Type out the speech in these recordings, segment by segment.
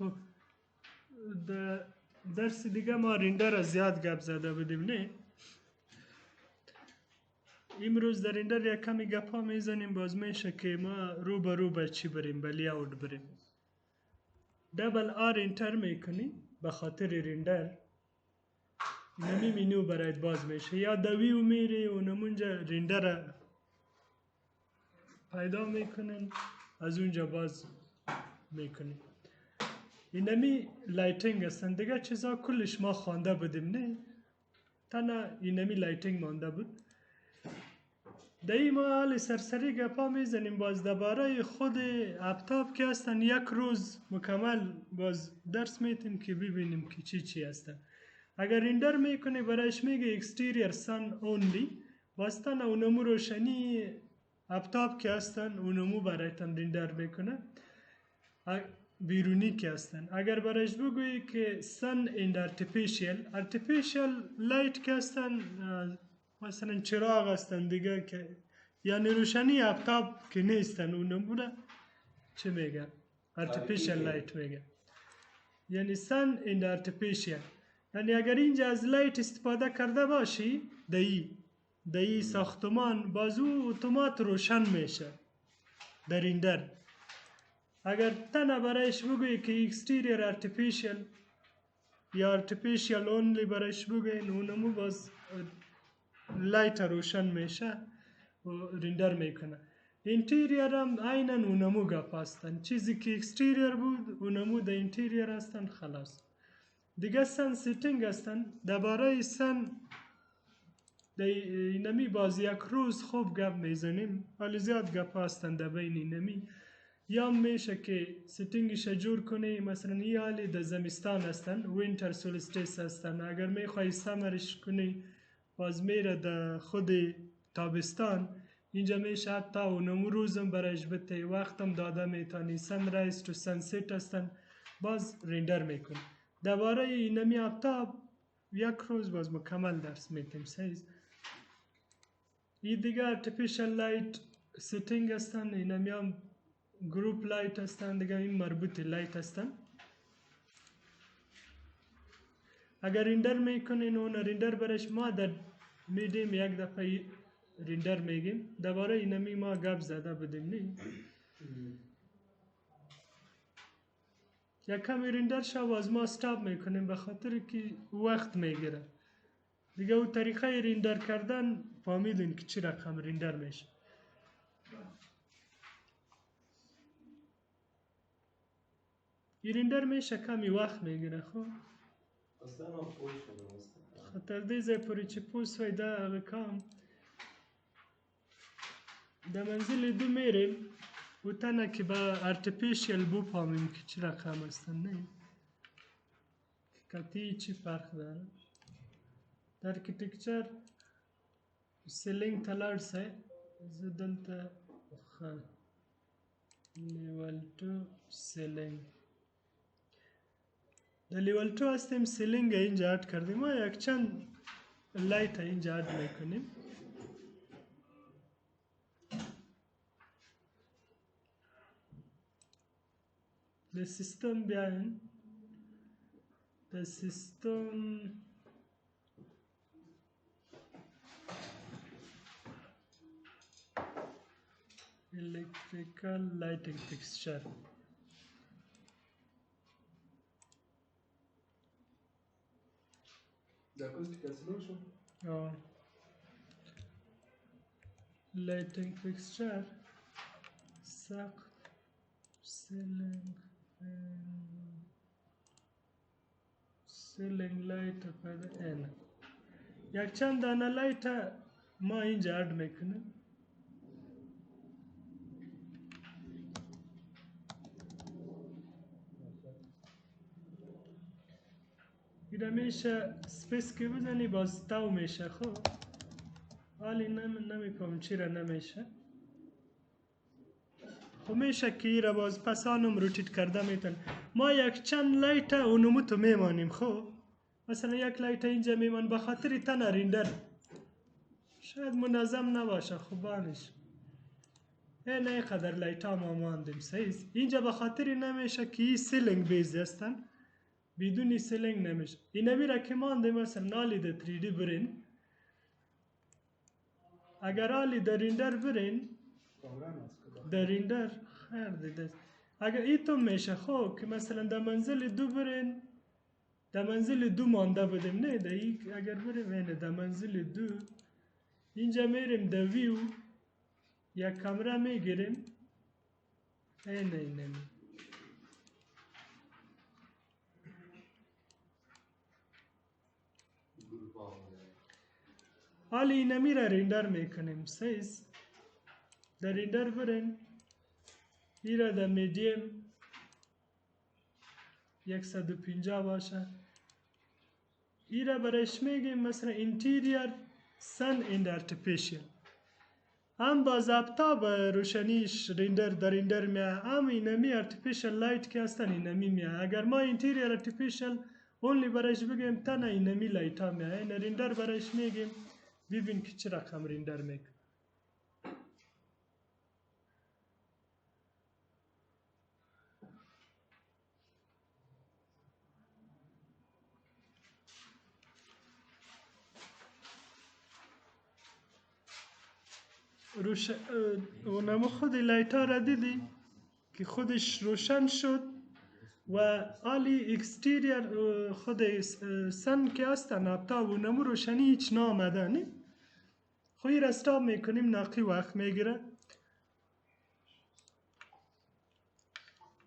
خب در درس دیگه ما رندر را زیاد گپ زده بودیم نه؟ امروز در رندر یک کمی گپا میزنیم، باز میشه که ما رو به چی بریم، به لیاوت بریم. دبل آر انتر میکنی به خاطر رندر نمی مینو برایت باز میشه، یا دویو میری و نمونجا رندر را پیدا میکنن، از اونجا باز میکنی. اینمی لایتینگ هستن دیگه، چیزا کلش ما خوانده بودیم نه؟ تنها اینمی لایتینگ مانده بود. دایی ما حال سرسری گپا میزنیم باز درباره خود اپتاپ که هستن. یک روز مکمل باز درس میتیم که ببینیم که چی هستن. اگر رندر میکنه برایش میگه اکستیریر سن اونلی، باستن اونمو روشنی اپتاپ که هستن اونمو برایتن رندر میکنه بیرونی که هستن. اگر برایش بگویی که سن اند ارتفیشیل لایت که هستن، مثلا چراغ هستن دیگه که یعنی روشنی اپتاپ که نیستن، اونمو را چه میگن؟ ارتفیشیل لایت میگن. یعنی سن اند ارتفیشیل، یعنی اگر اینجا از لایت استفاده کرده باشی دایی ساختمان بازو اتومات روشن میشه در رندر. اگر تنها برایش بگویی که اکستیریر ارتفیشیل یا ارتفیشیل اونلی برایش بگویی، اونمو باز لایت روشن میشه و رندر میکنه. انتیریر هم عینا اونمو گپ هستن، چیزی که اکستیریر بود اونمو در انتیریر هستن. خلاص دیگه سن سیتینگ هستن. درباره سن اینمی باز یک روز خوب گپ میزنیم، ولی زیاد گپ هستن در بین اینمی. یا میشه که سیتینگش جور کنی، مثلا این حالی در زمستان هستن، وینتر سولستیس هستن. اگر میخوای سمرش کنی باز میره در خود تابستان، اینجا میشه حتی اونمو روزم برایش بته، وقتم داده میتانی. سن رایز تو سنسیت هستن، باز رندر میکنی. درباره اینمی اپتاپ یک روز باز مکمل درس میتیم سیز. این دیگه ارتفیشل لایت سیتینگ هستن، اینمی هم گروپ لایت هستن دیگه، این مربوط لایت هستن. اگر رندر میکنین اون رندر برش ما در میدیم، یک دفعه رندر میگیم. درباره اینمی ما گپ زده بودیم نه؟ یک کمی رندر شو از ما استاپ میکنیم به خاطر که وقت میگیره دیگه. او طریقه رندر کردن فهمیدین که چی رقم رندر میشه. این رندر میشه کمی وقت میگیره. خب خاطر دیزه پوری چی پوس ویده اگه کام در منزل دو میریم و تنه که با ارتفیشیل بو پامیم که چی رقم هستن نه؟ کتی چی فرق داره؟ در ارکیتکچر سیلینگ تلرسه زدلتا لیول 2 سیلینگ. در لیول 2 هستیم، سیلینگ اینجا اد کردیم. ما یک چند لایت اینجا اد میکنیم. در سیستم بیاین، در سیستم electrical lighting fixture. The acoustical solution. Lighting fixture, سقف، ceiling light پیدا اینه. یک چند دانه لایت ما اینجا اد میکنیم. ایده میشه سپیس که بزنی باز تاو میشه. خب حالی نمیفهم چی را نمیشه. خب میشه که ایره باز پسانم روتیت کرده میتن. ما یک چند لایت اونمو تو میمانیم. خب مثلا یک لایت اینجا میمان به خاطر تنه رندر شاید منظم نباشه. خب بانش نه قدر لایت ها ما ماندیم سیز. اینجا به خاطر نمیشه که این سیلینگ بیز هستن، بدون سیلینگ نمیشه. اینا میره که مانده مثلا نالی در 3D برین، اگر حالی در رندر برین، در رندر خیر دیده اگر ایتون میشه خب که مثلا در منزل 2 برین، در منزل 2 مانده بودیم، نه در اگر بریم اینه در منزل 2 اینجا میریم در ویو یک کامرا میگیریم اینه حالی اینه میره رندر میکنیم سیز. در رندر برین، ایره در میدیم 150 باشه. ایره برایش میگیم مثلا انتیریر سن اند ارتفیشیل. هم باضابطه به روشنیش رندر در رندر میه، هم اینمی ارتفیشل لایت که هستن اینمی میه. اگر ما انتیریر ارتفیشل اونلی برایش بگیم تنه اینمی لایت ها میه، این رندر برایش میگیم. ببین که چه رقم رندر میکنه. اونم خود لایت ها را دیدی که خودش روشن شد و آلی اکستیریر خود سن که هستن ابتا و اونم روشنی هیچ نامده نه. خوی را استاب میکنیم ناقی وقت میگیره.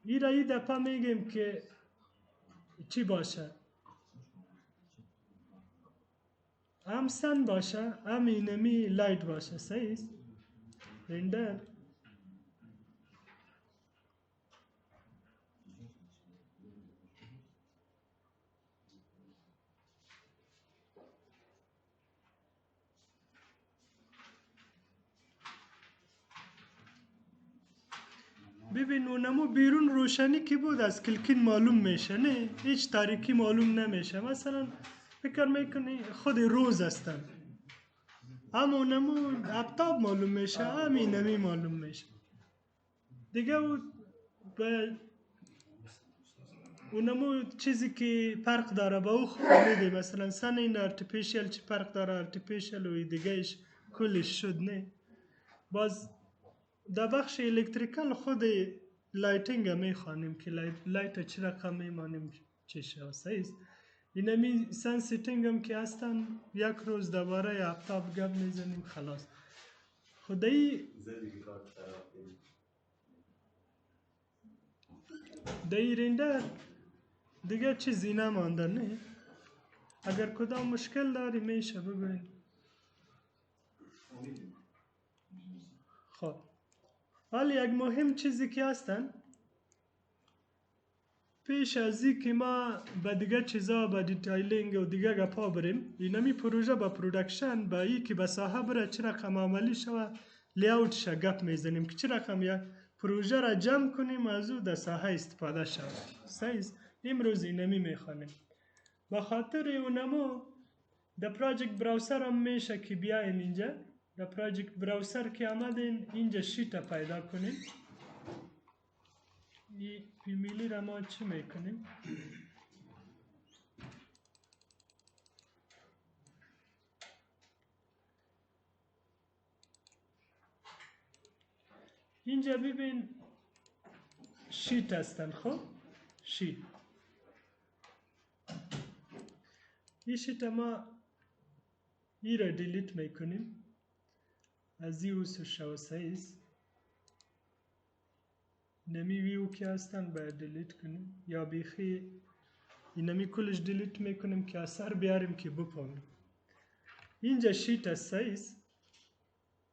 ای را ای دفعه میگیم که چی باشه، هم سن باشه هم اینمی لایت باشه سیز رندر. ببین اونمو بیرون روشنی که بود از کلکین معلوم میشه نه، هیچ تاریکی معلوم نمیشه. مثلا فکر میکنی خود روز هستن، هم اونمو افتاب معلوم میشه هم اینمی معلوم میشه دیگه. اونمو چیزی که فرق داره با او خواهده مثلا سن این ارتفیشل چی فرق داره، ارتفیشل و دیگهش کلش شد نه. باز در بخش الکتریکال خود لایتینگ هم میخوانیم که لایت چی رقم میمانیم چشه هستیست. اینمی سن سیتینگ هم که هستن یک روز دوباره افتاب گب میزنیم خلاص. خودی دایی رندر دیگه چیزی نمانده نه. اگر کدام مشکل داری میشه بگوین. خب حالا یک مهم چیزی که هستن پیش از این که ما به دیگه چیزا به دیتایلینگ و دیگه گپا بریم، اینمی پروژه با پرودکشن با ای که به ساحه بره چه رقم عملی شوه لیاوتش گپ میزنیم که چه رقم یک پروژه را جمع کنیم از او در ساحه استفاده شود سیز. امروز اینمی میخوانیم. با خاطر اونمو در پراجکت براوسر هم میشه که بیاین اینجا در پراجکت براوسر که آمدین اینجا شیت پیدا کنیم. این فیمیلی را ما چی میکنیم؟ اینجا ببین شیت هستن. خب شیت این شیت ما ای را دیلیت میکنیم از این اوسو شو سیز. نمی ویو که هستن باید دیلیت کنیم یا بیخی اینمی کلش دیلیت میکنیم که اثر بیاریم که بپاویم. اینجا شیت از سیز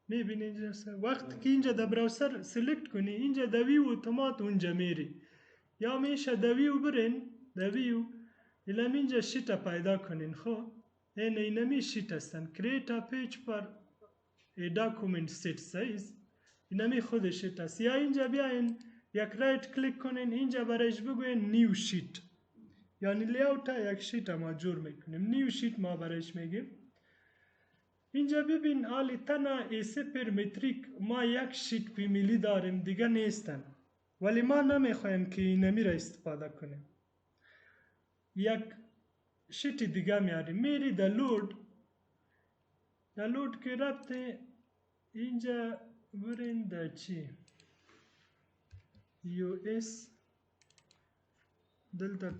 میبینی اینجا وقتی که اینجا در براوسر سلیکت کنی اینجا در ویو اتومات اونجا میری یا میشه در ویو برین در ویو ایلم اینجا شیت پیدا کنین. خب اینمی شیت هستن. create a page for a document set size اینمی خود شیت هست. یا اینجا بیاین یک رایت کلیک کنین اینجا برایش بگوین نیو شیت یعنی لیاوت یک شیت ما جور میکنیم. نیو شیت ما برایش میگیم. اینجا ببین حالی تنها ایسه پرمتریک ما یک شیت پی میلی داریم دیگه نیستن، ولی ما نمیخوایم که اینمی را استفاده کنیم، یک شیت دیگه میاریم، میری در لود که رفته اینجا برین در چی یو اس دلتا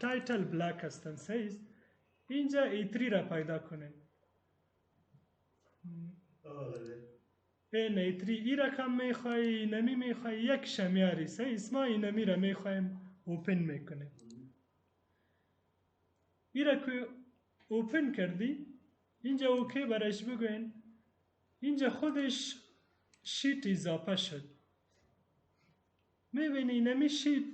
تایتل بلاک هستن سیز اینجا ای3 را پیدا کنیم، این ای3 ای رقم میخوای نمی میخوای یک شمیاری سیز ما اینمی را میخوایم اوپن میکنیم، ای را که اوپن کردی اینجا اوکی برش بگوین، اینجا خودش شیت اضافه شد، میبینی اینمی شیت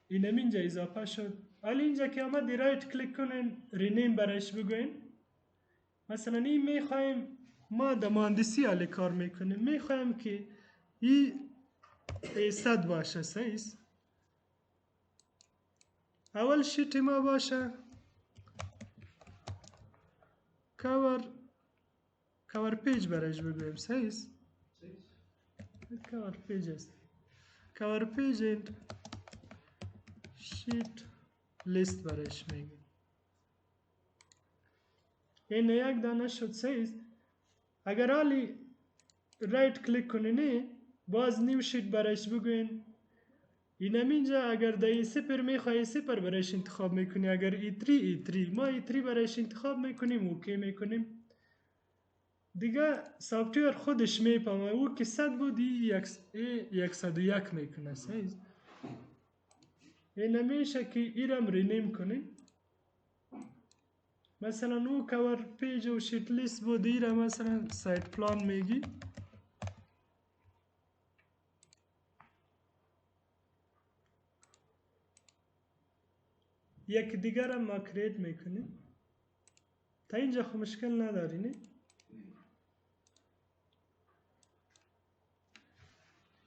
اینمی اینجا اضافه شد، حالا اینجا که آمدی رایت کلیک کنین رینیم برش بگوین، مثلا این میخوایم ما در مهندسی حال کار میکنیم میخوایم که این 100 باشه سیز اول شیت ما باشه کور پیج برش بگویم سیز کور پیج است کور پیج شیت لیست برش میگیم، این یک دانه شد سیز، اگر حالی رایت کلیک کنینی باز نیو شیت برش بگوین، اینم اینجا اگر در سپر میخوای سپر برش انتخاب میکنی، اگر ای3 ما ای3 برش انتخاب میکنیم اوکی میکنیم، دیگه سافتویر خودش میپامه او که 100 بودی 101 میکنه سیز، این میشه که ایرم رینیم کنیم، مثلا او کور پیج و شیت لیست بود ایرم مثلا سایت پلان میگی، یک دیگر هم ما کریت میکنیم، تا اینجا خو مشکل نداری نه؟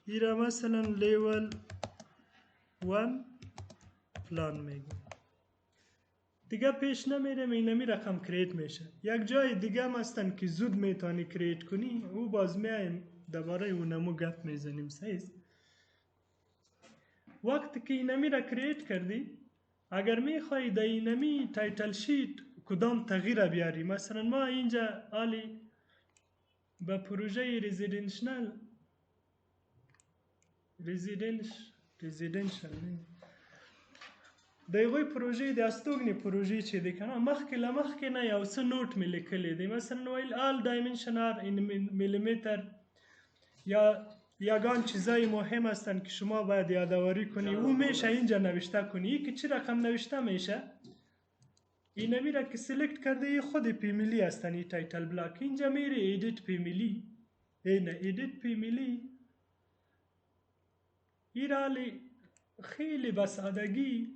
ایرا مثلا لیول 1 پلان میگیم، دیگه پیش نمیرم اینمی رقم کریت میشه، یک جای دیگه هم هستن که زود میتونی کریت کنی او باز میایم دوباره اونمو گپ میزنیم سیز، وقتی که اینمی را کریت کردی اگر میخوای در اینمی تایتل شیت کدام تغییر بیاری، مثلا ما اینجا حالی به پروژه رزیدنشل دایغوی پروژه دستوگنی پروژه چی دی کنه مخکې نه یو څه نوٹ می لیکلی دی، مثلا ویل آل دایمنشن آر این میلیمتر یا یگان چیزای مهم هستن که شما باید یادآوری کنی او میشه اینجا نوشته کنی، این که چی رقم نوشته میشه اینمی را که سلکت کرده خود پی میلی هستن، این تایتل بلاک اینجا میری ایدیت پی میلی، ایدیت پی میلی ایرالی خیلی بسادگی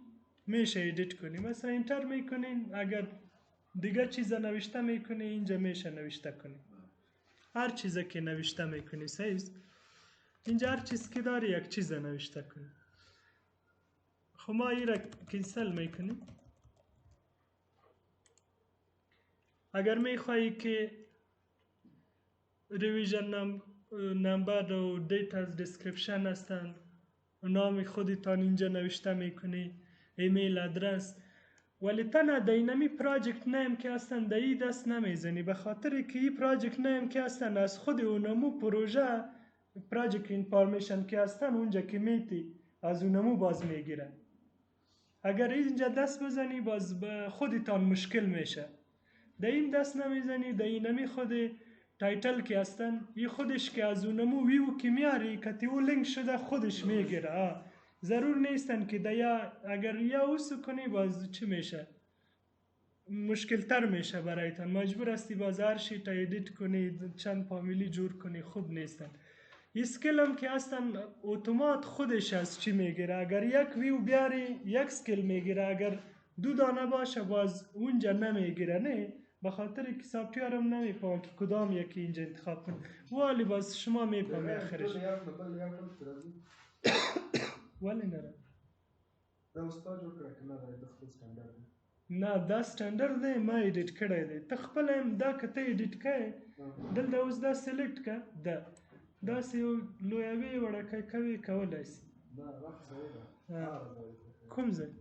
میشه ایدیت کنی، مثلا انتر میکنین اگر دیگه چیز نوشته میکنی اینجا میشه نوشته کنی، هر چیزی که نوشته میکنی سیز اینجا هر چیز که داری یک چیز نوشته کنی، خب ما این را کنسل میکنیم، اگر میخوایی که ریویژن نمبر و دیتاز دیسکریپشن هستن نام خودتان اینجا نوشته میکنی، ایمیل ادرس، ولی تنها دینمی پراجکت نیم که هستن دایی دست نمیزنی، به خاطر که این پراجکت نیم که هستن از خود اونمو پروژه پراجکت انفارمیشن که هستن اونجا که میتی از اونمو باز میگیرن، اگر اینجا دست بزنی باز به خودتان مشکل میشه، این دست نمیزنی دینمی خود تایتل که هستن این خودش که از اونمو ویو که میاری کتی او لینک شده خودش میگیره، ضرور نیستن که دیا اگر یا اوسو کنی باز چی میشه مشکل تر میشه برایتان، مجبور هستی باز هر شی تا ایدیت کنی چند فامیلی جور کنی، خوب نیستن، اسکیل هم که هستن اتومات خودش از چی میگیره، اگر یک ویو بیاری یک سکیل میگیره، اگر دو دانه باشه باز اونجا نمیگیره، نه به خاطر که سافتویر هم نمیفهمه که کدام یکی اینجا انتخاب کنه، ولی باز شما میفهمی آخرش ولی نره دا استاد جوړ کړه کنه دا د خپل سټانډرډ نه دا سټنډرډ دی ما ایډیټ کړی دی ته خپله هم دا که ته ایډیټ کوې دلته اوس دا سلیکټ کړه دا داسې یو لویوې وړکی کوې کولی شي کوم ځای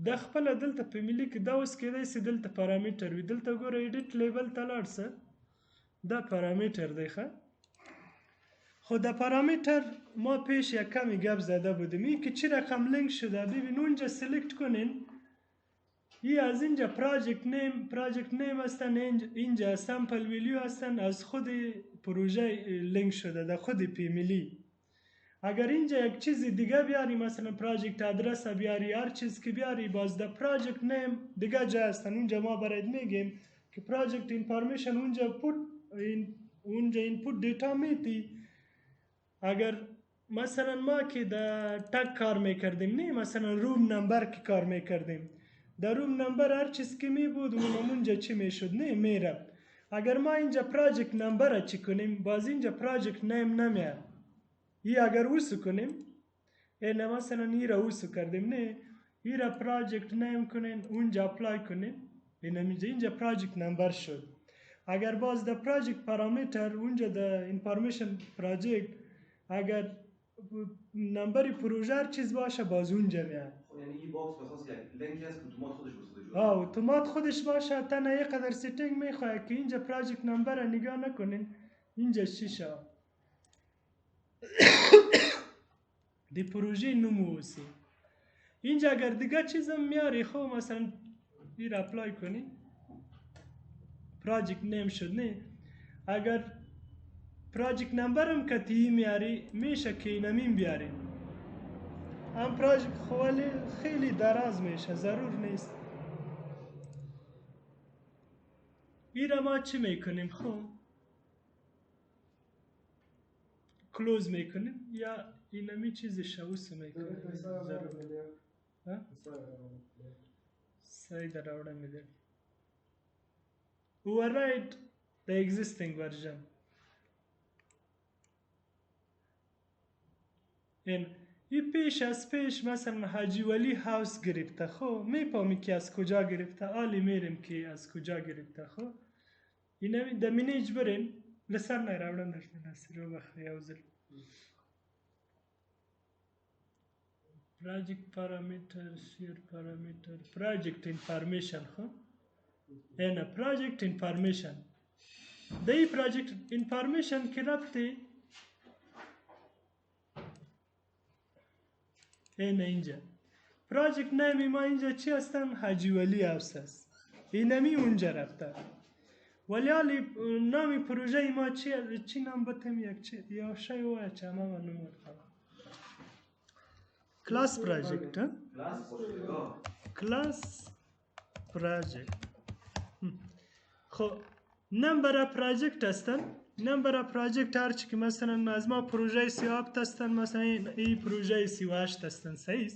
دا خپله دلته په ملي کې دا اوس کېدای شي دلته پارامیټر وي دلته ګوره ایډیټ لیبل ته لاړ شه دا پارامیتر دی خب در پارامتر ما پیش یک کمی گپ زده بودیم این که چی رقم لینک شده ببین اونجا سلکت کنین این از اینجا پراجکت نیم هستن اینجا سامپل ویلیو هستن از خود پروژه لینک شده در خود پیمیلی اگر اینجا یک چیز دیگه بیاری مثلا پراجکت آدرس بیاری هر چیز که بیاری باز در پراجکت نیم دیگه جا هستن اونجا ما برات میگیم که پراجکت اینفارمیشن اونجا اینپوت دیتا میتی اگر مثلا ما که در تگ کار میکردیم نه مثلا روم نمبر که کار میکردیم در روم نمبر هر چیز که می بود اونجا چی میشد نه میره اگر ما اینجا پراجکت نمبر چی کنیم باز اینجا پراجکت نیم نمیاد ای اگر اوسو کنیم اینه مثلا ای را اوسو کردیم نه ای را پراجکت نیم کنین اونجا اپلای کنیم اینجا پراجکت نمبر شد اگر باز در پراجکت پارامیتر اونجا در انفارمیشن پراجکت اگر نمبری پروژه هر چیز باشه باز اونجا میاد یعنی این باکس اساس لینک است که اتومات خودش بسازه جوه اتومات خودش باشه تنها یک قدر سیتینگ میخواد که اینجا پراجکت نمبر نگاه نکنین اینجا چی شد دی پروژه نموسی اینجا اگر دیگه چیزم میاری خب مثلا این اپلای کنی پراجکت نیم شد نه اگر پراجکت نمبرم که تی میاری میشه که اینمین بیاری هم پراجکت خوالی خیلی دراز میشه ضرور نیست این را ما چی میکنیم خب کلوز میکنیم یا اینمی چیزی شوس میکنیم ضرور سعی در آوڑا میده override the existing version این پیش مثلا حاجی ولی هاوس گرفته خب میفهمی که از کجا گرفته آلی میریم که از کجا گرفته خب این در منیج برین لسر نیراوڑم نشنه رو بخری اوزل project parameter share parameter project information خب اینا project information دی project information که رفتی اینجا پراجکت نمی ما اینجا چی هستن حاجی ولی هاوس هست اینمی اونجا رفته ولی حالی نامی پروژه ما چی نام بتیم یک چی یا شای وای چه اما من نمود کلاس پراجکت کلاس پراجکت خب نمبر پراجکت هستن نمبر پراجکت هرچی که مثلا از ما پروژه 37 هستن مثلا این پروژه 38 هستن صحیح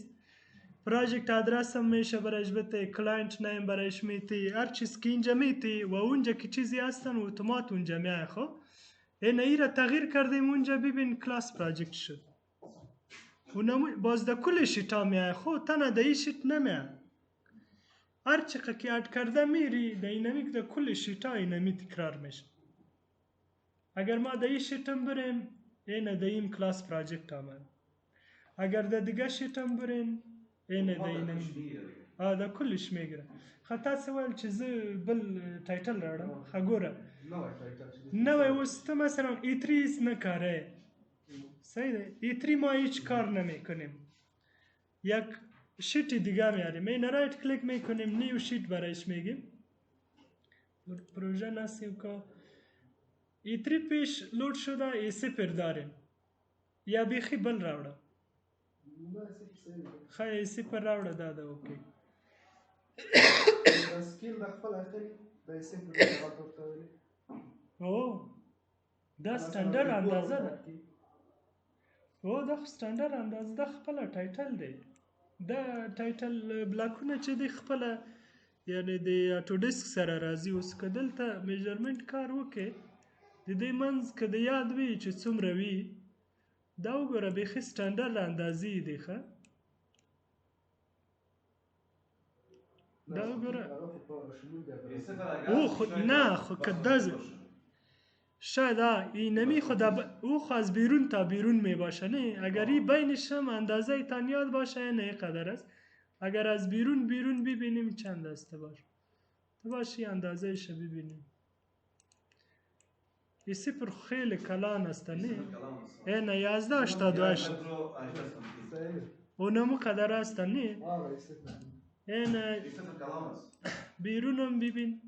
پراجکت آدرس هم میشه برایش بته کلاینت نیم برایش میتی هر چیز که اینجا میتی و اونجا که چیزی هستن اتومات اونجا میای خب این را تغییر کردیم اونجا ببین کلاس پراجکت شد باز در کل شیتا میای خب تنها در این شیت نمیای هر چقدر که اد کرده میری در اینمی در کل شیتا اینمی تکرار میشه اگر ما در این شیتم بریم اینه در این کلاس پراجکت آمد اگر در دیگه شیتم بریم اینه در اینمی در کلش میگره خطا سوال چیز بل تایتل راڑم خگوره نوی وسط مثلا E3 نکاره صحیح ده E3 ما هیچ کار نمی کنیم یک شیتی دیگه میاریم این رایت کلیک میکنیم نیو شیت برایش میگیم پروژه نسیم که E3 پیش لود شده E0 داریم یا بیخی بل راوڑه خواهی E0 راوڑه داده اوکی سکیل دخل اخری دا E0 اوه دا ستاندر اندازه ده او دا ستاندر اندازه ده خپل ټایټل دی دا ټایټل بلاکونه چې دی خپل یعنی د اټو ډیسک سره راځي اوس که دلته میجرمنټ کار وکړي د دې منځ که د یاد وي چې څومره وي دا وګوره بیخي سټنډرډ اندازې دي ښه دا وګوره او خو نه خو که دا شاید اینمی خود او خو از بیرون تا بیرون می باشه نه اگر این بینش هم اندازه تانیاد باشه نه قدر است اگر از بیرون ببینیم چند است تو باشی اندازه ش ببینیم این صفر خیلی کلان است نه اینه 1188 اونمو قدر است نه اینه بیرون هم ببین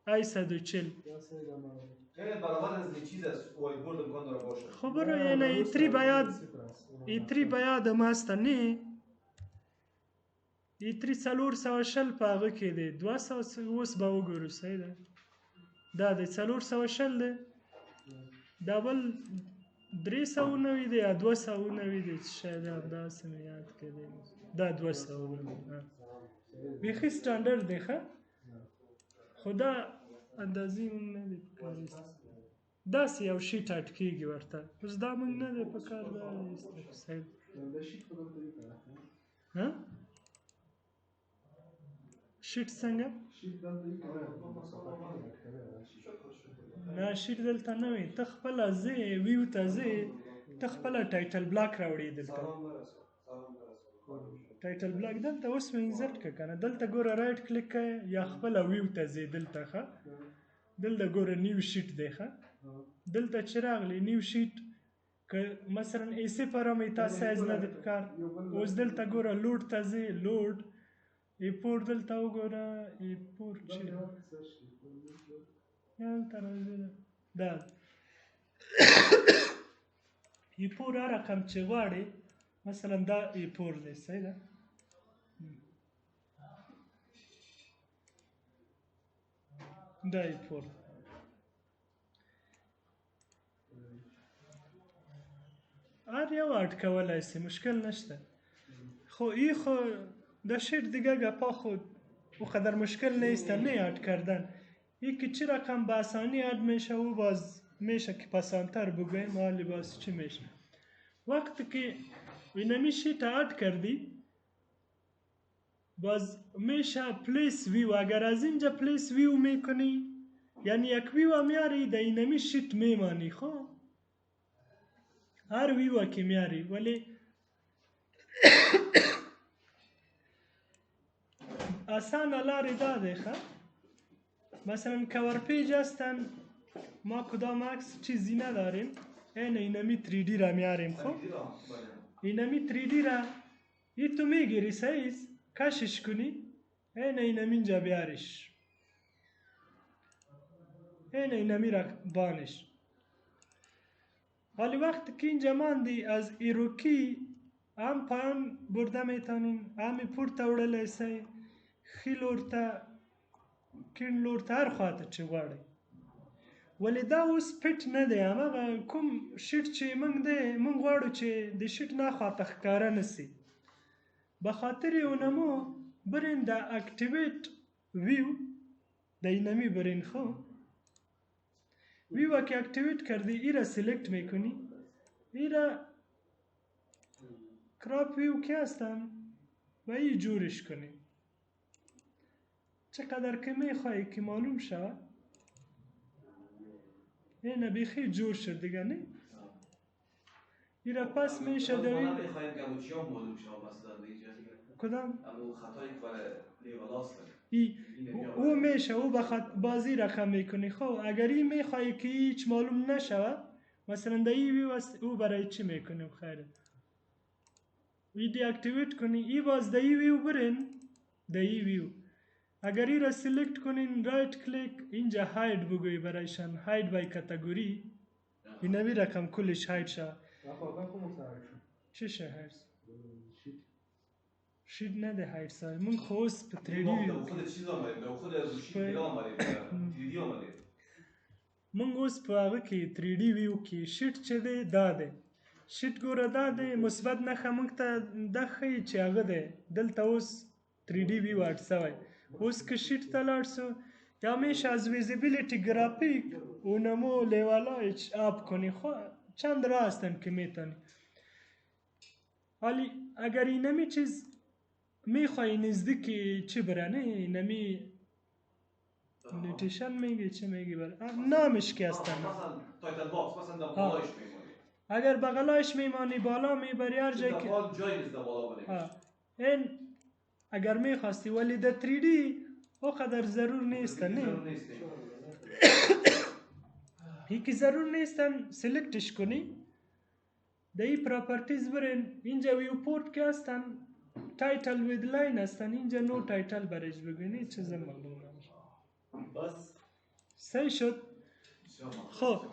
ای 140 خیلی برابر از چیز است وایت بورد امکان داره باشه خب برو یعنی ایتری باید هم هست نه ایتری 440 په هغه کې دی 200 اوس به وګورو صحیح ده دا دی 440 دی دا بل 390 دی یا 290 دی شاید همداسې مې یاد کې دی دا 290 بیخي سټنډرډ دی ښه خو دا اندازې مونږ نه دی پکار داسې یو شیټ اټکېږي ورته اوس دا مونږ نه دی پکار دا صحیح ها شیټ څنګه نه شیټ دلته نه وي ته خپله ځې ویو ته ځې ته خپله ټایټل بلاک راوړې دلته ټایټل بلاک دلته اوس مې انزرټ کړه که نه دلته ګوره رایټ کلیک کوې یا خپله ویو ته ځې دلته ښه دلته ګوره نیو شیټ دی ښه دلته چې راغلی نیو شیټ که مثلا ایسې پارامتر سایز نه دی پکار اوس دلته ګوره لوډ ته ځې لوډ ایپور دلته وګوره ایپور چې دلته راځي دا ایپور هر رقم چې غواړې مثلا دا ایپور دی صحیح ده دا ایپور هر یو اټکولی سي مشکل نشته خب این خود در شیر دیگه گپا خود او قدر مشکل نیست نه اد کردن این که چی رقم به آسانی اد میشه و باز میشه که پسانتر بگویم حالی باز چی میشه وقتی که اینمی شیت اد کردی باز میشه پلیس ویو اگر از اینجا پلیس ویو میکنی یعنی یک ویو میاری در اینمی شیت میمانی خب هر ویو که میاری ولی آسان لاری داده خواه مثلا کور پیج هستن ما کدام عکس چیزی نداریم اینمی 3D را میاریم خب اینمی 3D را این تو میگیری سایز کشش کنی اینمی اینجا بیارش اینمی را بانش حالی وقتی که اینجا ماندی از ایروکی هم پایان برده میتانین همی پورتا وڑلی سی خی لورته کین لورته هر خواته چې غواړئ ولی دا اوس پټ نه دی هماغه کوم شیټ چې موږ غواړو چې د شیټ نه خواته ښکاره نه سي به خاطر اونمو برین دا اکتیویت ویو دا اینمی برین خب ویو که اکتیویت کردی ای را سیلکت میکنی ای را کراپ ویو که هستن و ای جورش کنی چقدر که میخوایی که معلوم شود اینه بیخی جور شد دیگه نه این را پس میشه دوی نمیخوایم که همون چیام معلوم شود مثلا کدام همون خطایی که برای لیولاست او میشه او بازی رقم میکنی خب اگر این میخوایی که هیچ معلوم نشود مثلا دا ای ویو او برای چی میکنیم خیره ای دی اکتیویت کنی ای باز دا ای ویو برین دا ای ویو اگر این را سیلکت کنین رایت کلیک اینجا هاید بگوی برایشان هاید بای کتگوری این نوی رقم کلش هاید شد چه شه هاید شید نده هاید سای من خوست پا 3D خود چیز آمدیم خود از شید دیگه آمدیم 3D آمدیم من اوس په هغه کې 3D ویو کې شیټ چې دی دا دی شیټ ګوره دا دی مثبت نښه موږ ته دا ښیي چې هغه دی دلته اوس 3D ویو اډ شوی اوس که شیټ ته لاړ شو یا میشه از ویزیبیلیتی گرافیک اونمو لیوالا اپ کنی خب چند راه هستن که میتونی. حالی اگر اینمی چیز میخوای نزدیکی چی برنه، اینمی نوتیشن میگی چی میگی نامش که هستن. مثلا تایتل باکس مثلا در بالایش میمونی. اگر بغلایش میمانی بالا میبری هر جایی که جایی نیست در بالا بنویسی. این اگر میخواستی، ولی در 3D او قدر ضرور نیستن. ضرور نیست. یکی ضرور نیستن سلکتش کنی، در این پراپرتیز برین، اینجا ویوپورت که هستن تایتل وید لاین هستن، اینجا نو تایتل برش بگوینی چیز معلوم نمیشه. بس صحیح شد. خب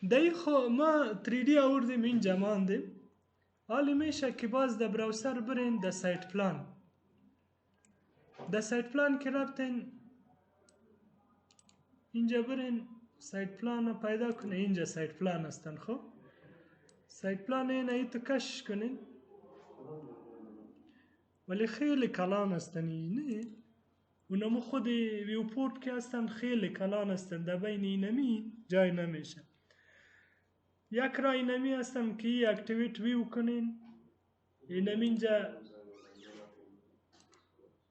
دایی خب ما 3D آوردیم اینجا ماندیم. حالی میشه که باز در براوسر برین در سایت پلان. در سایت پلان که رفتین اینجا برین سایت پلان رو پیدا کنه، اینجا سایت پلان هستن. خب سایت پلان اینه تو کشش کنین، ولی خیلی کلان هستن نه، اونمو خود ویوپورت که هستن خیلی کلان هستن، در بین اینمی جای نمیشه. یک راه اینمی هستن که ای اکتیویت ویو کنین، اینمی اینجا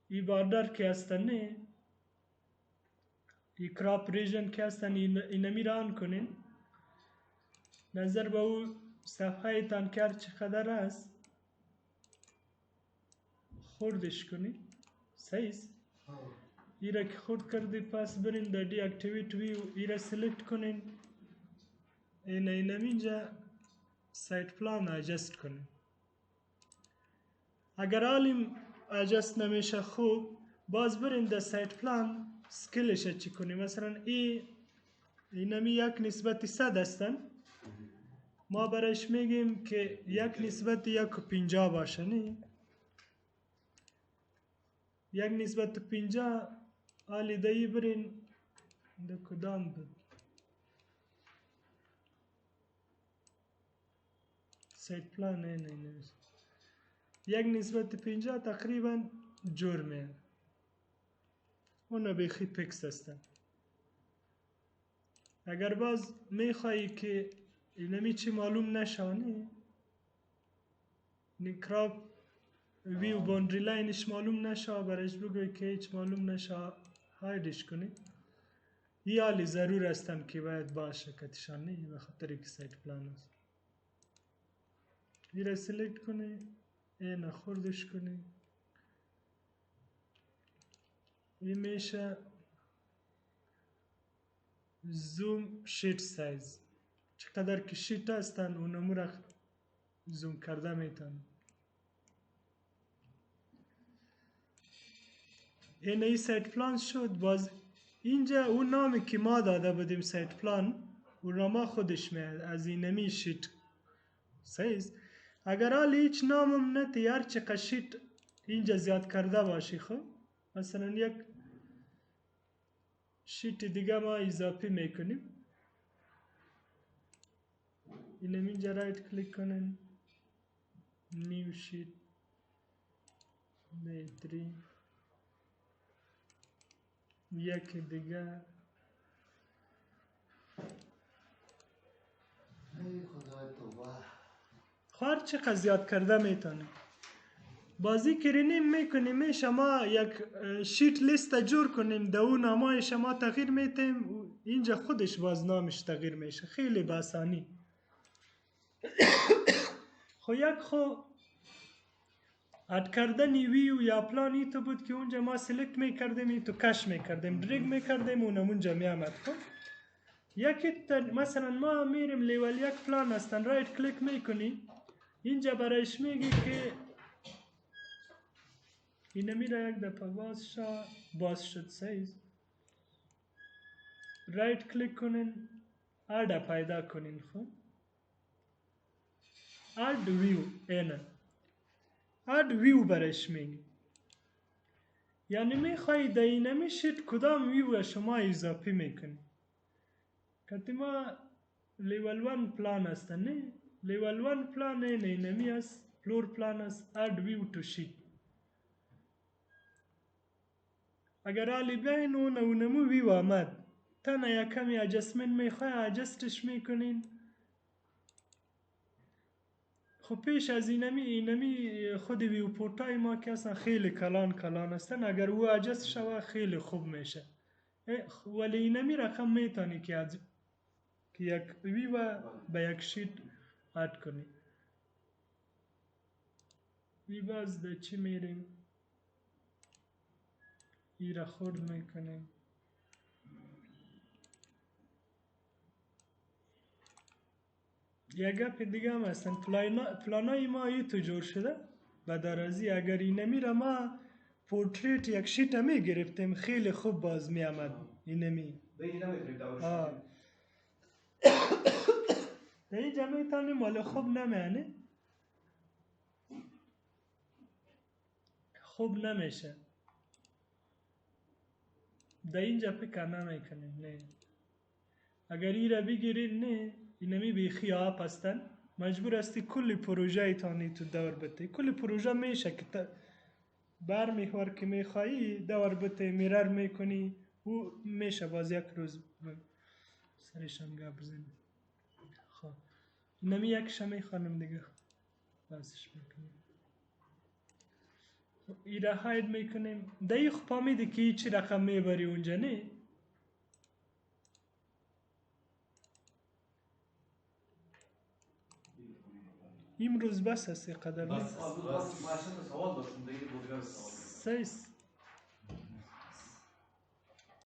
ای باردر که هستن نه، ای کراپ ریژن که هستن اینمی ران کنین، نظر به او صفحه تان کرد چقدر هست خوردش کنی. صحیح. ایره که خورد کردی پس برین در دی اکتیویت ویو ایره سلکت کنین، اینمی اینجا سایت پلان اجست کنین. اگر حالیم اجست نمیشه خوب، باز برین در سایت پلان سکیلش چی کنی. مثلا اینمی 1:100 هستن، ما برش میگیم که 1:150 باشه نه، 1:50. حالی دایی برین در کدام بود سایت پلان نه 1:50 تقریبا جرمه، اونا بیخی پکس هستن. اگر باز میخوایی که اینمی چی معلوم نشانی، نکراب ویو باندری لاینش معلوم نشه، برش بگوی که هیچ معلوم نشه هایدش کنی. ای حالی ضرور هستن که باید باشه کتشان نه، به خاطر که سایت پلان هست. ای را سلیکت کنی، این خوردش کنی، ای میشه زوم شیت سایز، چقدر که شیت هستن اونمو را زوم کرده میتون. این ای سایت پلان شد. باز اینجا اون نامی که ما داده بودیم سایت پلان، اون را ما خودش میاد از اینمی شیت. صحیح. اگر حال هیچ نامم نتی، هر چقدر شیت اینجا زیاد کرده باشی، خب مثلا یک شیت دیگه ما اضافی میکنیم، اینم اینجا رایت کلیک کنین، نیو شیت نیتری، یک دیگه خواهر چقدر زیاد کرده میتونه. بازی کرینیم میکنیم، میشه ما یک شیت لیست جور کنیم، در اون نامای شما تغییر میتیم، اینجا خودش باز نامش تغییر میشه، خیلی باسانی. خو یک اد کردن ویو یا پلانی تو بود که اونجا ما سلکت میکردیم، تو کش میکردیم، دریگ میکردیم، اونجا میامد. خب یکی مثلا ما میریم لیول یک پلان هستن، رایت کلیک میکنی، اینجا برایش میگی که اینه میره یک دفعه باز شد. سایز رایت کلیک کنین، اد پیدا کنین. خب اد ویو، اینه اد ویو برش میگی، یعنی میخوایی در اینمی شیت کدام ویو شما اضافی میکنی. کتی ما لیول 1 پلان هستن نه، لیول 1 پلان اینمی هست، فلور پلان هست، اد ویو تو شیت. اگر حالی بیاین اونمو ویو آمد، تنها یا کمی اجستمنت میخواه اجستش میکنین، خب پیش از اینمی خود ویوپورتای ما که اصلا خیلی کلان هستن، اگر او عجز شود خیلی خوب میشه. ولی اینمی رقم میتونی که یک ویو به یک شیت اد کنی. ویو از ده چی میریم؟ ای را خورد میکنیم. یک گپ دیگه هم هستن، پلانای ما ای تو جور شده و در ازی اگر اینمی را ما پورتریت یک شیت می گرفتیم خیلی خوب باز می آمد اینمی. دیگه نمیتونید دورش آه. کنید. در اینجا میتونیم مال خوب نمیانه، خوب نمیشه. در اینجا فکر نمیکنیم نه. اگر ای را بگیرین نه اینمی بیخی آپ هستن، مجبور هستی کلی پروژه ایتانی تو دور بته. کلی پروژه میشه که بر میخور که میخوایی دور بته میرر میکنی و میشه باز یک روز سرشم گپ بزنیم. خب اینمی یکش میخوانم دیگه بازش میکنیم. ایره هاید میکنیم. دایی خب پامیده که چی رقم میبری اونجا نه؟ امروز بس هستی قدر نه؟ بس ماشین سوال داشتم دیگه بودگاه سوال.